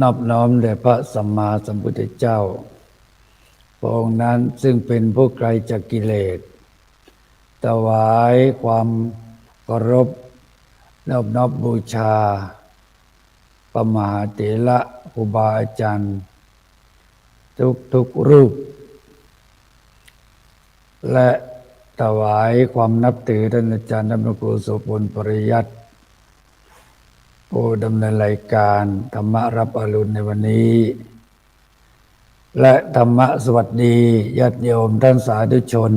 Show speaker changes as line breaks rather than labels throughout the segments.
นอบน้อมแด่พระสัมมาสัมพุทธเจ้าพระองค์นั้นซึ่งเป็นผู้ไกลจากกิเลสถวายความเคารพนอบน้อมบูชาพระมหาเถระครูบาอาจารย์ทุกรูปและถวายความนับถือท่านอาจารย์ดำรงครูโสพลปริยัติผู้ดำเนินรายการธรรมรับอรุณในวันนี้และธรรมสวัสดีญาติโยมท่านสาธุชน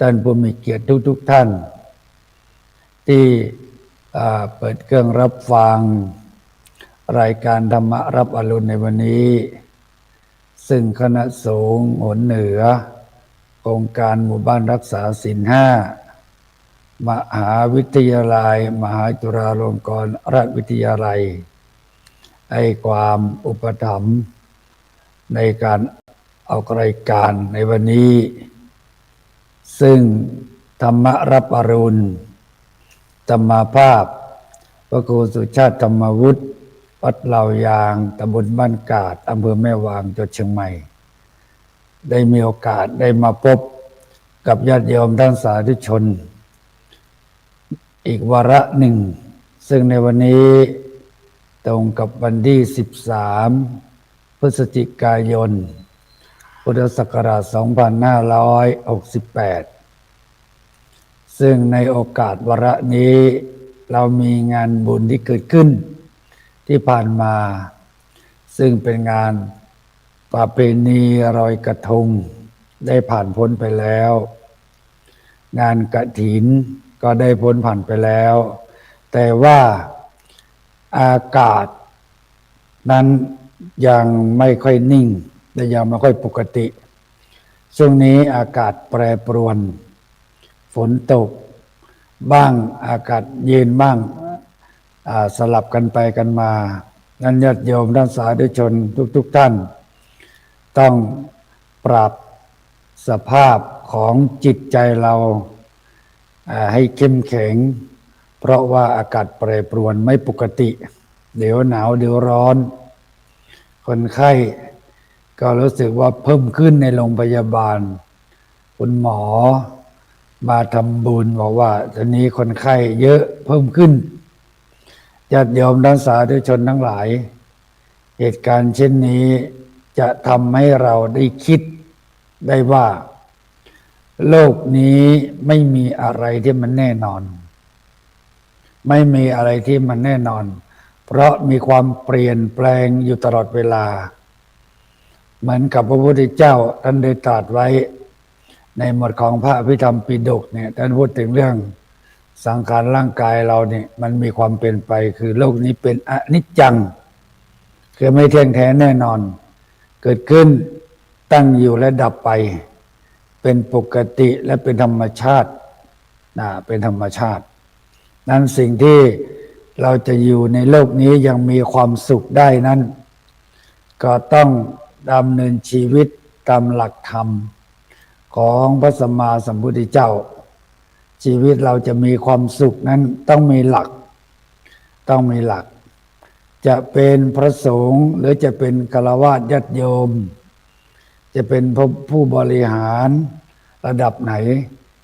ท่านผู้มีเกียรติทุกท่านที่เปิดเครื่องรับฟังรายการธรรมรับอรุณในวันนี้ซึ่งคณะสงฆ์หนเหนือองค์การหมู่บ้านรักษาศีล5มหาวิทยาลัยมหาจุฬาลงกรณราชวิทยาลัยให้ความอุปถัมภ์ในการเอารายการในวันนี้ซึ่งธรรมรับอรุณธรรมาภาพพระครูสุชาติธรรมวุฒิวัดเหล่ายางตำบลบ้านกาดอำเภอแม่วางจังหวัดเชียงใหม่ได้มีโอกาสได้มาพบกับญาติโยมท่านสาธุชนอีกวาระหนึ่งซึ่งในวันนี้ตรงกับวันที่13พฤศจิกายนพุทธศักราช2568ซึ่งในโอกาสวาระนี้เรามีงานบุญที่เกิดขึ้นที่ผ่านมาซึ่งเป็นงานประเพณีลอยกฐงได้ผ่านพ้นไปแล้วงานกฐินก็ได้พ้นผ่านไปแล้วแต่ว่าอากาศนั้นยังไม่ค่อยนิ่งและยังไม่ค่อยปกติช่วงนี้อากาศแปรปรวนฝนตกบ้างอากาศเย็นบ้างสลับกันไปกันมานั้นญาติโยมท่านสาธุชนทุกท่านต้องปรับสภาพของจิตใจเราให้เข้มแข็งเพราะว่าอากาศแปรปรวนไม่ปกติเดี๋ยวหนาวเดี๋ยวร้อนคนไข้ก็รู้สึกว่าเพิ่มขึ้นในโรงพยาบาลคุณหมอมาทำบุญบอกว่าตอนนี้คนไข้เยอะเพิ่มขึ้นญาติโยมท่านสาธุชนทั้งหลายเหตุการณ์เช่นนี้จะทำให้เราได้คิดได้ว่าโลกนี้ไม่มีอะไรที่มันแน่นอนไม่มีอะไรที่มันแน่นอนเพราะมีความเปลี่ยนแปลงอยู่ตลอดเวลาเหมือนกับพระพุทธเจ้าท่านได้ตรัสไว้ในหมวดของพระอภิธรรมปิฎกเนี่ยท่านพูดถึงเรื่องสังขารร่างกายเราเนี่ยมันมีความเป็นไปคือโลกนี้เป็นอนิจจังคือไม่เที่ยงแท้แน่นอนเกิดขึ้นตั้งอยู่และดับไปเป็นปกติและเป็นธรรมชาติเป็นธรรมชาตินั้นสิ่งที่เราจะอยู่ในโลกนี้ยังมีความสุขได้นั้นก็ต้องดำเนินชีวิตตามหลักธรรมของพระสัมมาสัมพุทธเจ้าชีวิตเราจะมีความสุขนั้นต้องมีหลักจะเป็นพระสงฆ์หรือจะเป็นฆราวาสญาติโยมจะเป็นผู้บริหารระดับไหน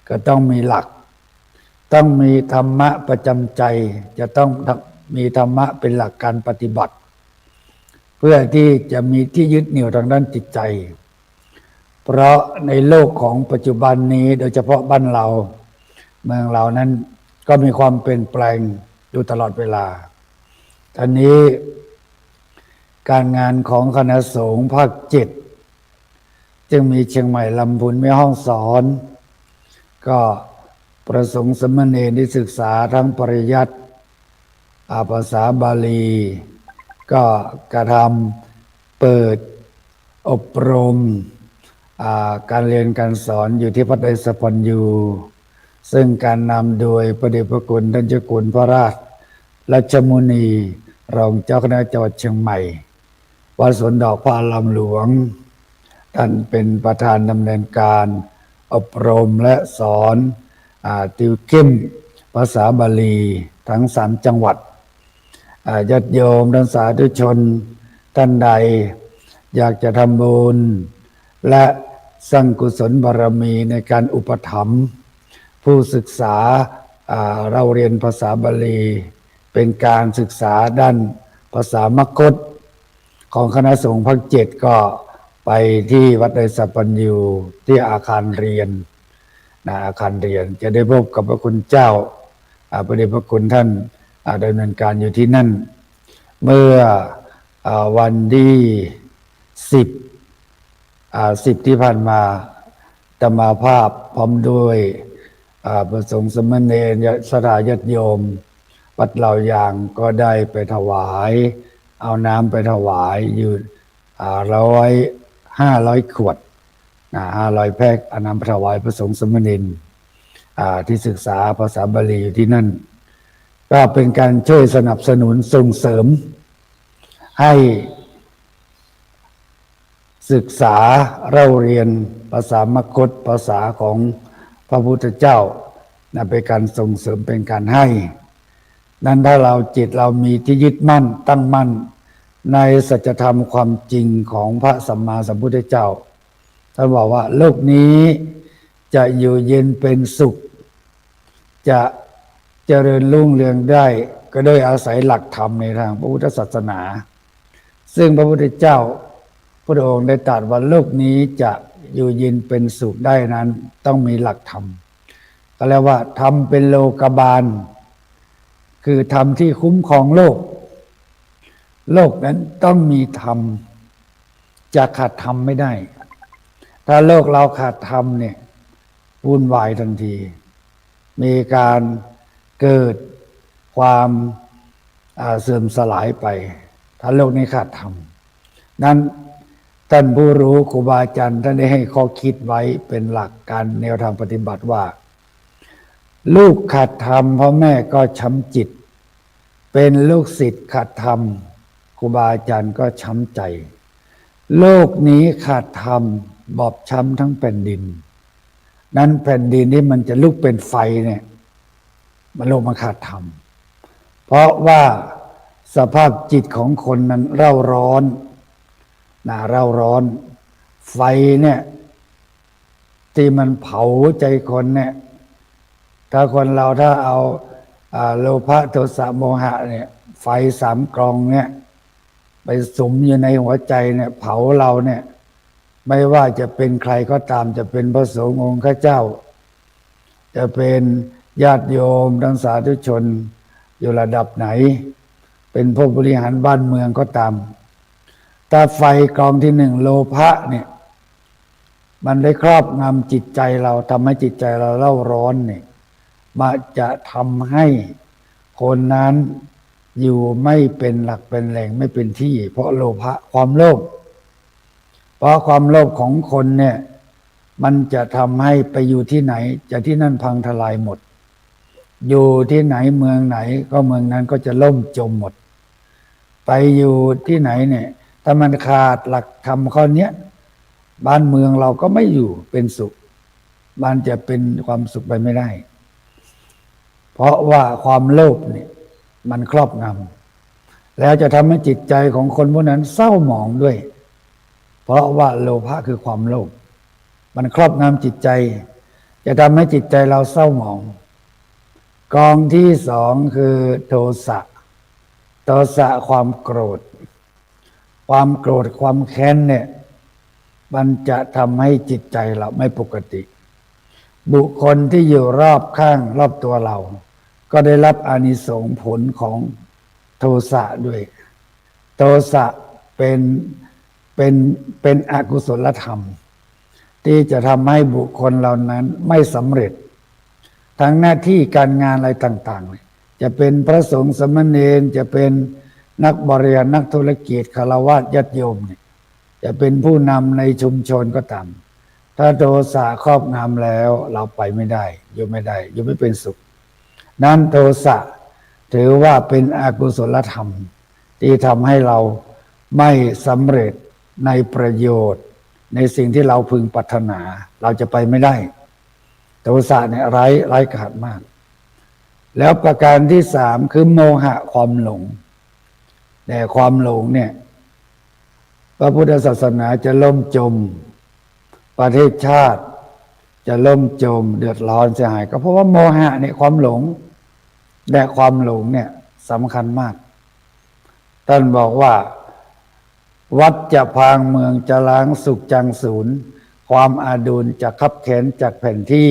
ก็ต้องมีหลักต้องมีธรรมะประจำใจจะต้องมีธรรมะเป็นหลักการปฏิบัติเพื่อที่จะมีที่ยึดเหนี่ยวทางด้านจิตใจเพราะในโลกของปัจจุบันนี้โดยเฉพาะบ้านเราเมืองเรานั้นก็มีความเปลี่ยนแปลงอยู่ตลอดเวลาตอนนี้การงานของคณะสงฆ์ภาค7จึงมีเชียงใหม่ลำพูนแม่ฮ่องสอนก็ประสงค์สามเณรที่ศึกษาทั้งปริยัติภาษาบาลีก็กระทำเปิดอบรมการเรียนการสอนอยู่ที่วัดไอสปัญญูซึ่งการนำโดยพระเดชพระคุณท่านเจ้าคุณพระราชรัชมุนีรองเจ้าคณะจังหวัดเชียงใหม่วัดสวนดอกพระอารามหลวงท่านเป็นประธานดำเนินการอบรมและสอนติวเข้มภาษาบาลีทั้ง3จังหวัด ญาติโยมท่านสาธุชนท่านใดอยากจะทำบุญและสร้างกุศลบารมีในการอุปถัมภ์ผู้ศึกษาเราเรียนภาษาบาลีเป็นการศึกษาด้านภาษามคธของคณะสงฆ์ภาค7ก็ไปที่วัดไตรสัพพัญญูที่อาคารเรียนอาคารเรียนจะได้พบกับพระคุณเจ้าพระเดชพระคุณท่านดำเนินการอยู่ที่นั่นเมื่อวันที่10ที่ผ่านมาอาตมาภาพพร้อมด้วยพระสงฆ์สมณเณรสถาญาติโยมวัดเหล่ายางก็ได้ไปถวายเอาน้ำไปถวายอยู่500 ขวด500 แพ็คเอาน้ำไปถวายพระสงฆ์สมณเณรที่ศึกษาภาษาบาลีอยู่ที่นั่นก็เป็นการช่วยสนับสนุนส่งเสริมให้ศึกษาเราเรียนภาษามคธภาษาของพระพุทธเจ้าเป็นการส่งเสริมเป็นการให้นั้นถ้าเราจิตเรามีที่ยึดมั่นตั้งมั่นในสัจธรรมความจริงของพระสัมมาสัมพุทธเจ้าท่านบอกว่าโลกนี้จะอยู่เย็นเป็นสุขจะเจริญรุ่งเรืองได้ก็โดยอาศัยหลักธรรมในทางพระพุทธศาสนาซึ่งพระพุทธเจ้าพระองค์ได้ตรัสว่าโลกนี้จะอยู่เย็นเป็นสุขได้นั้นต้องมีหลักธรรมก็เรียกว่าธรรมเป็นโลกบาลคือธรรมที่คุ้มครองโลกโลกนั้นต้องมีธรรมจะขาดธรรมไม่ได้ถ้าโลกเราขาดธรรมเนี่ยวุ่นวายทันทีมีการเกิดความเสื่อมสลายไปถ้าโลกนี้ขาดธรรมนั้นท่านผู้รู้ครูบาอาจารย์ท่านได้ให้ข้อคิดไว้เป็นหลักการแนวทางปฏิบัติว่าลูกขาดธรรมพ่อแม่ก็ช้ำจิตเป็นลูกศิษย์ขาดธรรมครูบาอาจารย์ก็ช้ำใจโลกนี้ขาดธรรมบอบช้ำทั้งแผ่นดินนั้นแผ่นดินนี้มันจะลุกเป็นไฟเนี่ยมันโลกมันขาดธรรมเพราะว่าสภาพจิตของคนนั้นเร่าร้อนเร่าร้อนไฟเนี่ยที่มันเผาใจคนเนี่ยถ้าคนเราถ้าเอาโลภะโทสะโมหะเนี่ยไฟ3 กองเนี่ยไปสุมอยู่ในหัวใจเนี่ยเผาเราเนี่ยไม่ว่าจะเป็นใครก็ตามจะเป็นพระสงฆ์องค์ข้าเจ้าจะเป็นญาติโยมทั้งสาธุชนอยู่ระดับไหนเป็นผู้บริหารบ้านเมืองก็ตามถ้าไฟกองที่1โลภะเนี่ยมันได้ครอบงำจิตใจเราทำให้จิตใจเราเร่าร้อนเนี่ยมันจะทำให้คนนั้นอยู่ไม่เป็นหลักเป็นแหล่งไม่เป็นที่เพราะโลภะความโลภเพราะความโลภของคนเนี่ยมันจะทำให้ไปอยู่ที่ไหนจะที่นั่นพังทลายหมดอยู่ที่ไหนเมืองไหนก็เมืองนั้นก็จะล่มจมหมดไปอยู่ที่ไหนเนี่ยถ้ามันขาดหลักธรรมข้อนี้บ้านเมืองเราก็ไม่อยู่เป็นสุขบ้านจะเป็นความสุขไปไม่ได้เพราะว่าความโลภเนี่ยมันครอบงำแล้วจะทำให้จิตใจของคนพวกนั้นเศร้าหมองด้วยเพราะว่าโลภะคือความโลภมันครอบงำจิตใจจะทำให้จิตใจเราเศร้าหมองกองที่2คือโทสะโทสะความโกรธความโกรธความแค้นเนี่ยมันจะทำให้จิตใจเราไม่ปกติบุคคลที่อยู่รอบข้างรอบตัวเราก็ได้รับอานิสงส์ผลของโทสะด้วยโทสะเป็นอกุศลธรรมที่จะทำให้บุคคลเหล่านั้นไม่สำเร็จทั้งหน้าที่การงานอะไรต่างๆจะเป็นพระสงฆ์สมณเณรจะเป็นนักบริหารนักธุรกิจฆราวาสญาติโยมเนี่ยจะเป็นผู้นำในชุมชนก็ตามถ้าโทสะครอบงำแล้วเราไปไม่ได้อยู่ไม่ได้อยู่ไม่เป็นสุขนั้นโทสะถือว่าเป็นอกุศลธรรมที่ทำให้เราไม่สำเร็จในประโยชน์ในสิ่งที่เราพึงปรารถนาเราจะไปไม่ได้โทสะเนี่ยร้ายกาจมากแล้วประการที่3คือโมหะความหลง แต่ความหลงเนี่ยพระพุทธศาสนาจะล่มจมประเทศชาติจะล่มจมเดือดร้อนเสียหายก็เพราะว่าโมหะเนี่ยความหลงและความหลงเนี่ยสำคัญมากท่านบอกว่าวัดจะพางเมืองจะล้างสุขจังศูนย์ความอาดูลจะคับแขนจากแผ่นที่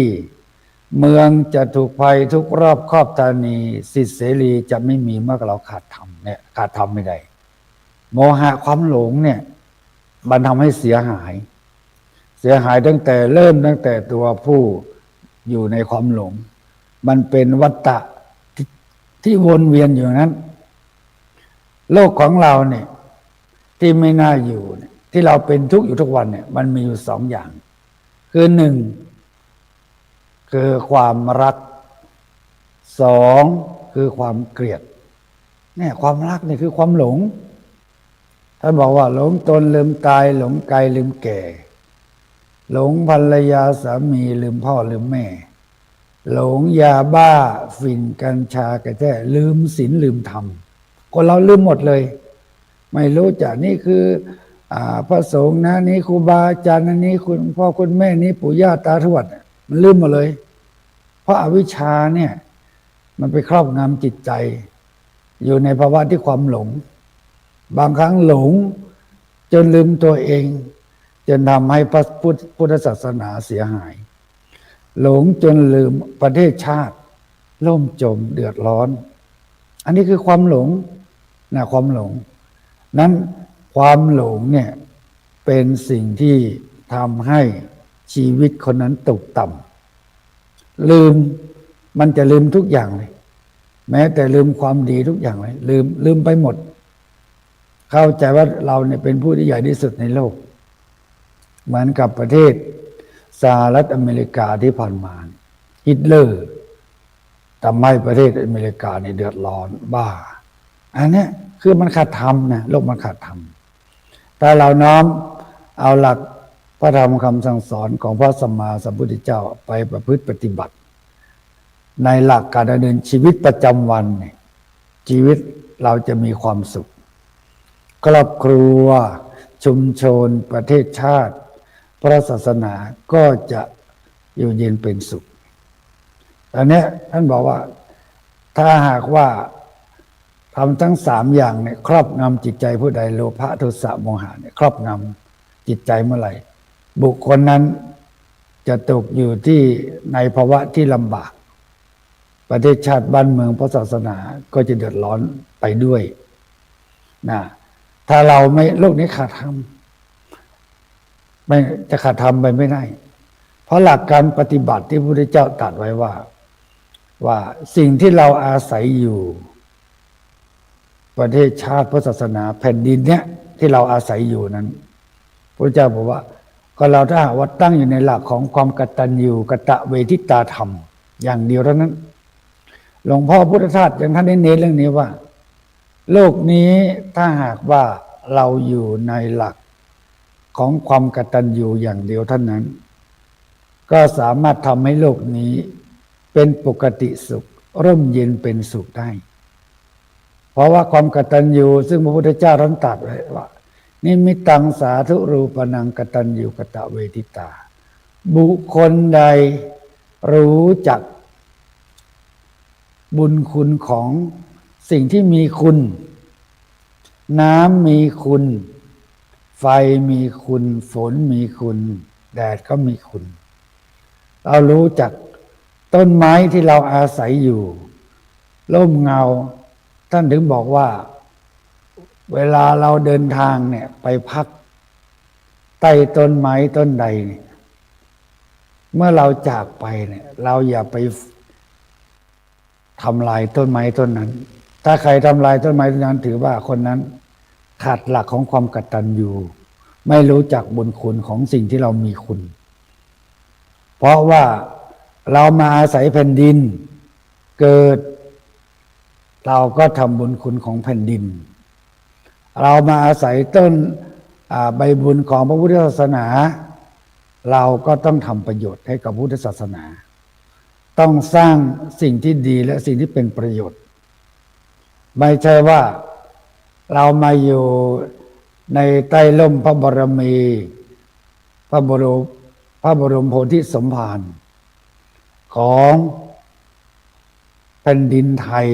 เมืองจะถูกภัยทุกรอบครอบธานีสิทธิเสรีจะไม่มีเมื่อเราขาดธรรมเนี่ยขาดธรรมไม่ได้โมหะความหลงเนี่ยมันทำให้เสียหายตั้งแต่ตัวผู้อยู่ในความหลงมันเป็นวัฏฏะที่วนเวียนอยู่นั้นโลกของเราเนี่ยที่ไม่น่าอยู่เนี่ยที่เราเป็นทุกข์อยู่ทุกวันเนี่ยมันมีอยู่สองอย่างคือหนึ่งคือความรักสองคือความเกลียดเนี่ยความรักนี่คือความหลงท่านบอกว่าหลงตนลืมตายหลงกายลืมแก่หลงภรรยาสามีลืมพ่อลืมแม่หลงยาบ้าฝิ่นกัญชากระแท้ลืมศีลลืมธรรมคนเราลืมหมดเลยไม่รู้จักนี่คือพระสงฆ์นะนี่ครูบาอาจารย์นี่คุณพ่อคุณแม่นี่ปู่ย่าตาทวดมันลืมหมดเลยเพราะอวิชชาเนี่ยมันไปครอบงำจิตใจอยู่ในภาวะที่ความหลงบางครั้งหลงจนลืมตัวเองจนทำให้พระพุทธศาสนาเสียหายหลงจนลืมประเทศชาติล่มจมเดือดร้อนอันนี้คือความหลงนะความหลงนั้นความหลงเนี่ยเป็นสิ่งที่ทำให้ชีวิตคนนั้นตกต่ำลืมมันจะลืมทุกอย่างเลยแม้แต่ลืมความดีทุกอย่างเลยลืมไปหมดเข้าใจว่าเราเนี่ยเป็นผู้ที่ใหญ่ที่สุดในโลกเหมือนกับประเทศสหรัฐอเมริกาที่ผ่านมาฮิตเลอร์ทำให้ประเทศอเมริกาเนี่ยเดือดร้อนบ้าอันนี้คือมันขาดธรรมนะโลกมันขาดธรรมแต่เราน้อมเอาหลักพระธรรมคำสั่งสอนของพระสัมมาสัมพุทธเจ้าไปประพฤติปฏิบัติในหลักการดำเนินชีวิตประจำวันเนี่ยชีวิตเราจะมีความสุขครอบครัวชุมชนประเทศชาติพระศาสนาก็จะอยู่เย็นเป็นสุขอันนี้ท่านบอกว่าถ้าหากว่าทำทั้งสามอย่างเนี่ยครอบงำจิตใจผู้ใดโลภะโทสะโมหะเนี่ยครอบงำจิตใจเมื่อไหร่บุคคลนั้นจะตกอยู่ที่ในภาวะที่ลำบากประเทศชาติบ้านเมืองพระศาสนาก็จะเดือดร้อนไปด้วยนะถ้าเราไม่โลกนี้ขาดธรรมไม่จะขาดธรรมไปไม่ได้เพราะหลักการปฏิบัติที่พระพุทธเจ้าตรัสไว้ว่าสิ่งที่เราอาศัยอยู่ประเทศชาติพระศาสนาแผ่นดินเนี้ยที่เราอาศัยอยู่นั้นพระเจ้าบอกว่าก็เราถ้าหากว่าตั้งอยู่ในหลักของความกตัญญูกตเวทิตาธรรมอย่างเดียวเท่านั้นหลวงพ่อพุทธทาสอย่างท่านได้เน้นเรื่องนี้ว่าโลกนี้ถ้าหากว่าเราอยู่ในหลักของความกตัญญูอย่างเดียวเท่านั้นก็สามารถทำให้โลกนี้เป็นปกติสุขร่มเย็นเป็นสุขได้เพราะว่าความกตัญญูซึ่งพระพุทธเจ้าท่านตรัสไว้ว่านิมิตังสาธุรูปนังกตัญญูกตเวทิตาบุคคลใดรู้จักบุญคุณของสิ่งที่มีคุณน้ำมีคุณไฟมีคุณฝนมีคุณแดดก็มีคุณเรารู้จักต้นไม้ที่เราอาศัยอยู่ร่มเงาท่านถึงบอกว่าเวลาเราเดินทางเนี่ยไปพักใต้ต้นไม้ต้นใดเนี่ยเมื่อเราจากไปเนี่ยเราอย่าไปทำลายต้นไม้ต้นนั้นถ้าใครทำลายต้นไม้ต้นนั้นถือว่าคนนั้นขาดหลักของความกตัญญูไม่รู้จักบุญคุณของสิ่งที่เรามีคุณเพราะว่าเรามาอาศัยแผ่นดินเกิดเราก็ทำบุญคุณของแผ่นดินเรามาอาศัยต้นใบบุญของพระพุทธศาสนาเราก็ต้องทำประโยชน์ให้กับพุทธศาสนาต้องสร้างสิ่งที่ดีและสิ่งที่เป็นประโยชน์ไม่ใช่ว่า เรามาอยู่ในใต้ร่มพระบรมีพระบรมโพธิสมภารของแผ่นดินไทย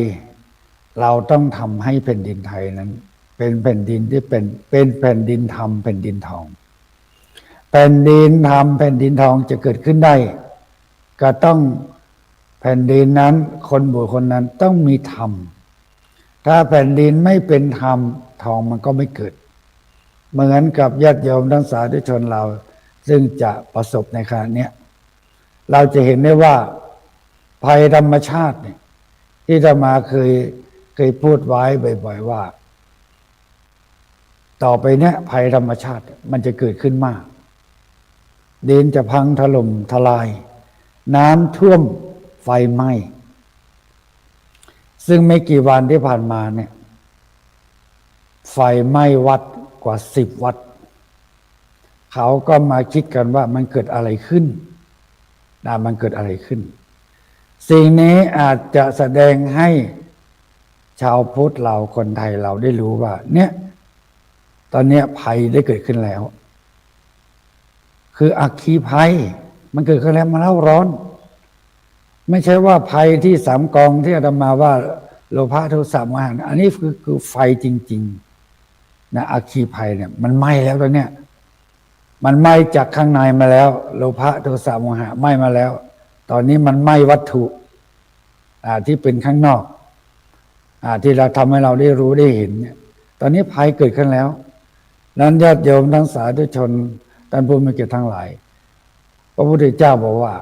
เราต้องทำให้แผ่นดินไทยนั้นเป็นแผ่นดินที่เป็นแผ่นดินธรรมแผ่นดินทองแผ่นดินธรรมแผ่นดินทองจะเกิดขึ้นได้ก็ต้องแผ่นดินนั้นคนบุคคลนั้นต้องมีธรรมถ้าแผ่นดินไม่เป็นธรรมทองมันก็ไม่เกิดเหมือนกับญาติโยมทั้งสาธุชนเราซึ่งจะประสบในขณะนี้เราจะเห็นได้ว่าภัยธรรมชาติเนี่ยที่อาตมาเคยพูดไว้บ่อยๆว่าต่อไปเนี้ยภัยธรรมชาติมันจะเกิดขึ้นมากดินจะพังถล่มทลายน้ำท่วมไฟไหม้ซึ่งไม่กี่วันที่ผ่านมาเนี่ยไฟไหม้วัดกว่า10 วัดเขาก็มาคิดกันว่ามันเกิดอะไรขึ้นมันเกิดอะไรขึ้นสิ่งนี้อาจจะแสดงให้ชาวพุทธเราคนไทยเราได้รู้ว่าเนี่ยตอนนี้ภัยได้เกิดขึ้นแล้วคืออัคคีภัยมันเกิดขึ้นแล้วมาเล่าร้อนไม่ใช่ว่าภัยที่3 กองที่อาตมาว่าโลภะโทสะโมหะอันนี้คือไฟจริงๆนะอัคคีภัยเนี่ยมันไหม้แล้วตอนเนี้ยมันไหม้จากข้างในมาแล้วโลภะโทสะโมหะไหม้มาแล้วตอนนี้มันไหม้วัตถุที่เป็นข้างนอกที่เราทำให้เราได้รู้ได้เห็นเนี่ยตอนนี้ภัยเกิดขึ้นแล้วนั้นญาติโยมทั้งสาธุชนท่านผู้มีเกียรติทั้งหลายพระพุทธเจ้าบอกว่า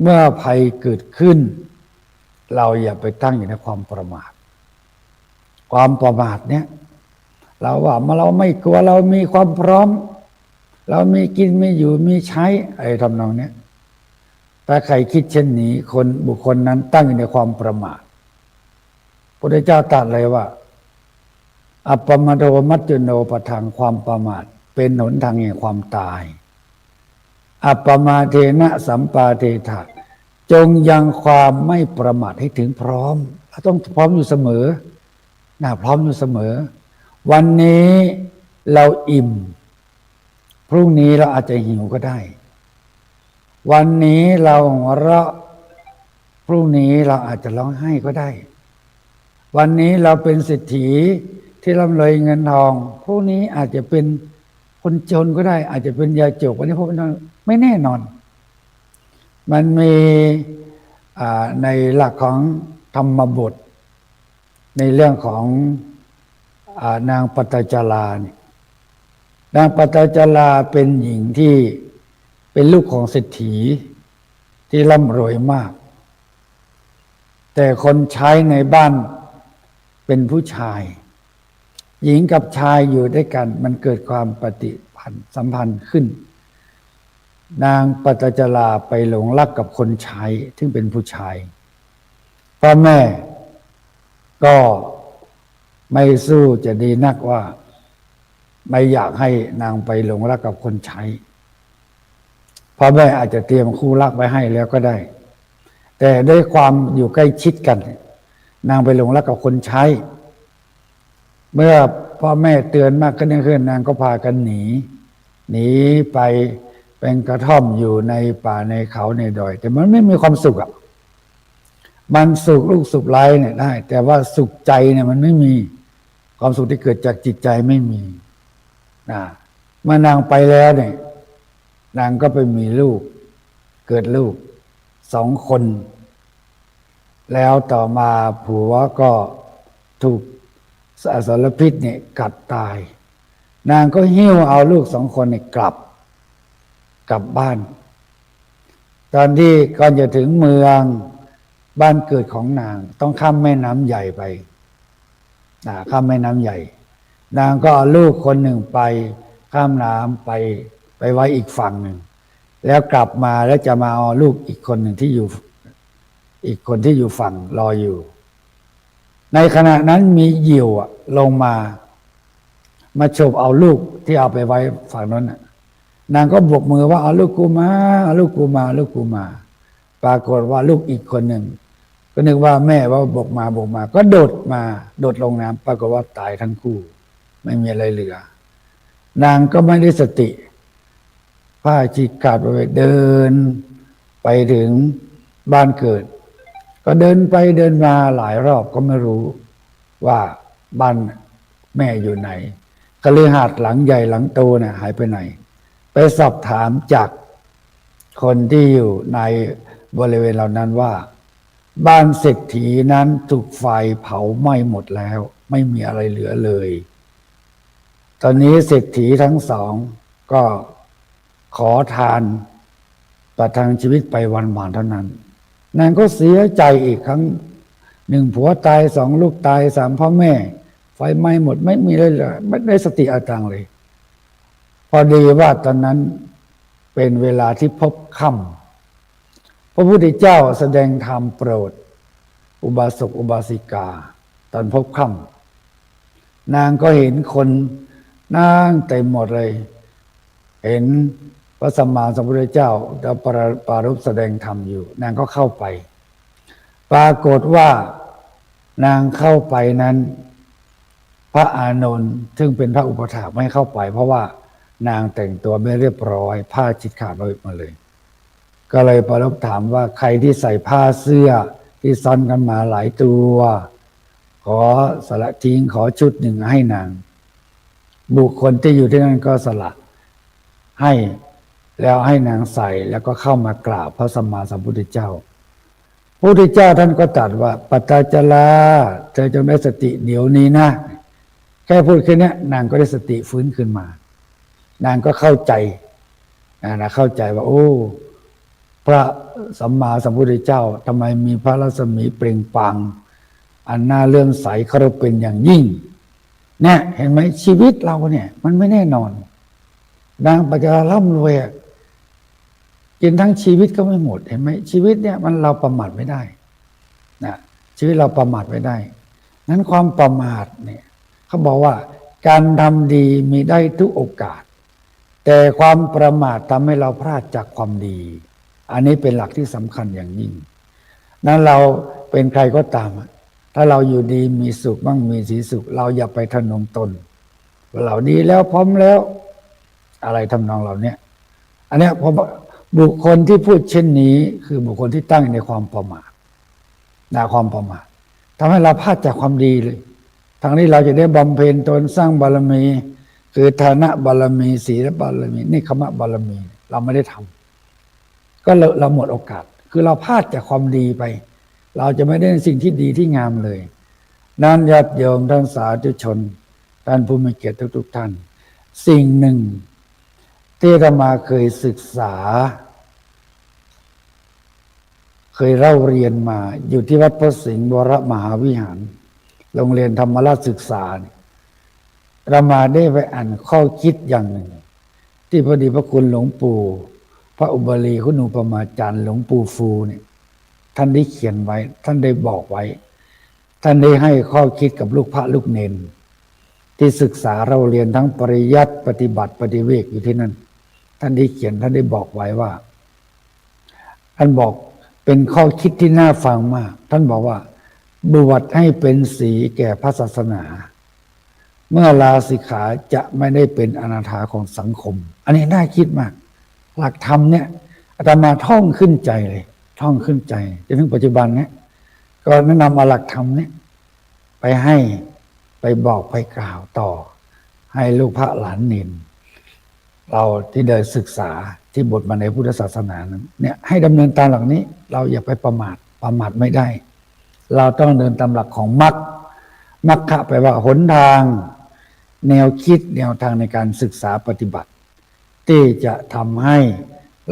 เมื่อภัยเกิดขึ้นเราอย่าไปตั้งอยู่ในความประมาทเนี่ยเราว่าเราไม่กลัวเรามีความพร้อมเรามีกินมีอยู่มีใช้อะไรทำนองนี้ถ้าใครคิดเช่นนี้บุคคลนั้นตั้งอยู่ในความประมาทพระพุทธเจ้าตรัสเลยว่าอัปปมโดมัจจุโนปทังความประมาทเป็นหนทางแห่งความตายอัปปมาเทนะสัมปาเทถะจงยังความไม่ประมาทให้ถึงพร้อมต้องพร้อมอยู่เสมอพร้อมอยู่เสมอวันนี้เราอิ่มพรุ่งนี้เราอาจจะหิวก็ได้วันนี้เราหัวเราะพรุ่งนี้เราอาจจะร้องไห้ก็ได้วันนี้เราเป็นเศรษฐีที่ร่ำรวยเงินทองพรุ่งนี้อาจจะเป็นคนจนก็ได้อาจจะเป็นยาจกวันนี้พวกนั้นไม่แน่นอนมันมีในหลักของธรรมบทในเรื่องของนางปัตตจาราเนี่ยนางปัตตจาราเป็นหญิงที่เป็นลูกของเศรษฐีที่ร่ำรวยมากแต่คนใช้ในบ้านเป็นผู้ชายหญิงกับชายอยู่ด้วยกันมันเกิดความปฏิสัมพันธ์ขึ้นนางปัตตจาราไปหลงรักกับคนใช้ซึ่งเป็นผู้ชายพ่อแม่ก็ไม่สู้จะดีนักว่าไม่อยากให้นางไปหลงรักกับคนใช้พ่อแม่อาจจะเตรียมคู่รักไว้ให้แล้วก็ได้แต่ด้วยความอยู่ใกล้ชิดกันนางไปหลงรักกับคนใช้เมื่อพ่อแม่เตือนมากขึ้นนางก็พากันหนีไปเป็นกระท่อมอยู่ในป่าในเขาในดอยแต่มันไม่มีความสุขมันสุขลูกสุขไร้เนี่ยได้แต่ว่าสุขใจเนี่ยมันไม่มีความสุขที่เกิดจากจิตใจไม่มีเมื่อนางไปแล้วเนี่ยนางก็ไปมีลูกเกิดลูก2 คนแล้วต่อมาผัวก็ถูกอสรพิษเนี่ยกัดตายนางก็หิ้วเอาลูก2 คนเนี่ยกลับบ้านตอนที่ก่อนจะถึงเมืองบ้านเกิดของนางต้องข้ามแม่น้ำใหญ่ไปข้ามแม่น้ำใหญ่นางก็เอาลูกคนหนึ่งไปข้ามน้ำไปไว้อีกฝั่งหนึ่งแล้วกลับมาแล้วจะมาเอาลูกอีกคนหนึ่งที่อยู่อีกคนที่อยู่ฝั่งรออยู่ในขณะนั้นมีเหยี่ยวลงมาฉบเอาลูกที่เอาไปไว้ฝั่งนั้นนางก็บกมือว่าเอาลูกกูมาเอาลูกกูมาลูกกูมาปรากฏว่าลูกอีกคนหนึ่งก็นึกว่าแม่ว่าบกมาก็โดดลงน้ำปรากฏว่าตายทั้งคู่ ไม่มีอะไรเหลือนางก็ไม่ได้สติผ้าฉีกขาดไปเดินไปถึงบ้านเกิดก็เดินไปเดินมาหลายรอบก็ไม่รู้ว่าบ้านแม่อยู่ไหนคฤหาสน์หลังใหญ่หลังโตเนี่ยหายไปไหนไปสอบถามจากคนที่อยู่ในบริเวณเหล่านั้นว่าบ้านเศรษฐีนั้นถูกไฟเผาไหม้หมดแล้วไม่มีอะไรเหลือเลยตอนนี้เศรษฐีทั้งสองก็ขอทานประทังชีวิตไปวันๆเท่านั้นนางก็เสียใจอีกครั้งหนึ่งผัวตายสองลูกตายสามพ่อแม่ไฟไหม้หมดไม่มีเลยไม่ได้สติอาตังเลยพอดีว่าตอนนั้นเป็นเวลาที่พบค่ำพระพุทธเจ้าแสดงธรรมโปรดอุบาสกอุบาสิกาตอนพบค่ำนางก็เห็นคนนั่งเต็มหมดเลยเห็นพระสัมมาสัมพุทธเจ้าจะปรารภแสดงธรรมอยู่นางก็เข้าไปปรากฏว่านางเข้าไปนั้นพระอานนท์ซึ่งเป็นพระอุปถากไม่เข้าไปเพราะว่านางแต่งตัวไม่เรียบร้อยผ้าฉีกขาดมาเลยก็เลยปรารภถามว่าใครที่ใส่ผ้าเสื้อที่ซ้อนกันมาหลายตัวขอสละทิ้งขอชุดหนึ่งให้นางบุคคลที่อยู่ที่นั่นก็สละให้แล้วให้นางใส่แล้วก็เข้ามากราบพระสัมมาสัมพุทธเจ้าพระพุทธเจ้าท่านก็ตรัสว่าปัตตาจลาเธอจงได้สติเดี๋ยวนี้นะแค่พูดแค่นี้นางก็ได้สติฟื้นขึ้นมานางก็เข้าใจนะเข้าใจว่าโอ้พระสัมมาสัมพุทธเจ้าทำไมมีพระรัศมีเปล่งปลั่งอันน่าเลื่อมใสเคารพเป็นอย่างยิ่งเนี่ยเห็นไหมชีวิตเราเนี่ยมันไม่แน่นอนนางปัจจาร่ำรวยกินทั้งชีวิตก็ไม่หมดเห็นไหมชีวิตเนี่ยมันเราประมาทไม่ได้นะชีวิตเราประมาทไม่ได้นั้นความประมาทเนี่ยเขาบอกว่าการทำดีมีได้ทุกโอกาสแต่ความประมาททำให้เราพลาดจากความดีอันนี้เป็นหลักที่สำคัญอย่างยิ่งนั้นเราเป็นใครก็ตามถ้าเราอยู่ดีมีสุขบ้างมีสีสุขเราอย่าไปทะนงตนว่าเราดีแล้วพร้อมแล้วอะไรทำนองเหล่านี้อันนี้พอบุคคลที่พูดเช่นนี้คือบุคคลที่ตั้งในความประมาทความประมาททำให้เราพลาดจากความดีเลยทางนี้เราจะได้บำเพ็ญตนสร้างบารมีคือฐานะบารมีศีลบารมีนี่ขมะบารมีเราไม่ได้ทำก็เราหมดโอกาสคือเราพลาดจากความดีไปเราจะไม่ได้สิ่งที่ดีที่งามเลยนั้นญาติโยมท่านสาธุชนท่านผู้มีเกียรติทุกท่านสิ่งหนึ่งที่อาตมาเคยศึกษาเคยเล่าเรียนมาอยู่ที่วัดพระสิงห์วรมหาวิหารโรงเรียนธรรมราชศึกษาอาตมาได้ไปอ่านข้อคิดอย่างหนึ่งที่พอดีพระคุณหลวงปู่พระอุบลีคุณูปมาจารย์หลวงปู่ฟูเนี่ยท่านได้เขียนไว้ท่านได้บอกไว้ท่านได้ให้ข้อคิดกับลูกพระลูกเนนที่ศึกษาเราเรียนทั้งปริยัติปฏิบัติปฏิเวกอยู่ที่นั่นท่านได้เขียนท่านได้บอกไว้ว่าท่านบอกเป็นข้อคิดที่น่าฟังมากท่านบอกว่าบวชให้เป็นสีแก่พระศาสนาเมื่อลาสิกขาจะไม่ได้เป็นอนาถาของสังคมอันนี้น่าคิดมากหลักธรรมเนี่ยอาตมาท่องขึ้นใจเลยท่องขึ้นใจจนถึงปัจจุบันเนี่ยก็แนะนำเอาหลักธรรมเนี่ยไปให้ไปบอกไปกล่าวต่อให้ลูกพระหลานเนนเราที่ได้ศึกษาที่บทมาในพุทธศาสนานั้นเนี่ยให้ดำเนินตามหลักนี้เราอย่าไปประมาทไม่ได้เราต้องเดินตามหลักของมรรคมรรคแปลว่าหนทางแนวคิดแนวทางในการศึกษาปฏิบัติที่จะทำให้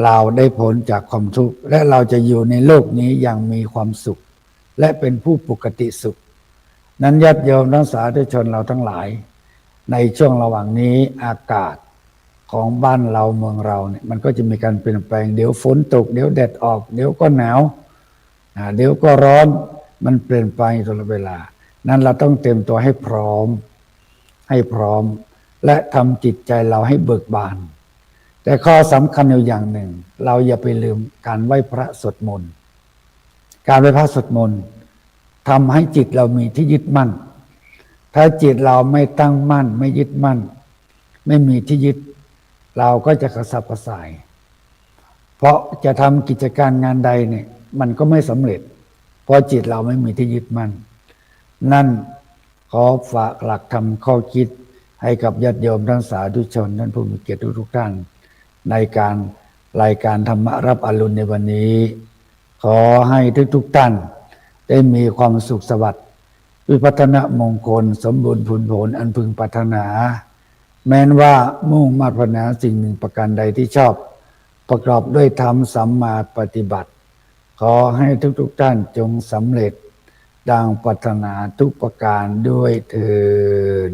เราได้พ้นจากความทุกข์และเราจะอยู่ในโลกนี้อย่างมีความสุขและเป็นผู้ปกติสุขนั้นญาติโยมทั้งสาธุชนเราทั้งหลายในช่วงระหว่างนี้อากาศของบ้านเราเมืองเราเนี่ยมันก็จะมีการเปลี่ยนแปลงเดี๋ยวฝนตกเดี๋ยวแดดออกเดี๋ยวก็หนาวเดี๋ยวก็ร้อนมันเปลี่ยนไปตลอดเวลานั้นเราต้องเตรียมตัวให้พร้อมและทำจิตใจเราให้เบิกบานแต่ข้อสำคัญอยู่อย่างหนึ่งเราอย่าไปลืมการไหว้พระสวดมนต์การไหว้พระสวดมนต์ทำให้จิตเรามีที่ยึดมั่น ถ้าจิตเราไม่ตั้งมั่นไม่ยึดมั่นไม่มีที่ยึดเราก็จะกระสับกระส่ายเพราะจะทำกิจการงานใดเนี่ยมันก็ไม่สำเร็จเพราะจิตเราไม่มีที่ยึดมั่นนั่นขอฝากหลักธรรมข้อคิดให้กับญาติโยมทั้งสาธุชนท่านผู้มีเกียรติทุกท่านในการรายการธรรมรับอรุณในวันนี้ขอให้ทุกท่านได้มีความสุขสวัสดิ์วิพัฒนมงคลสมบูรณ์ผลผลอันพึงปรารถนาแม้นว่ามุ่งมาตรปรารถนาสิ่งหนึ่งประการใดที่ชอบประกอบด้วยธรรมสัมมาปฏิบัติขอให้ทุกท่านจงสำเร็จดังปรารถนาทุกประการด้วยเถิด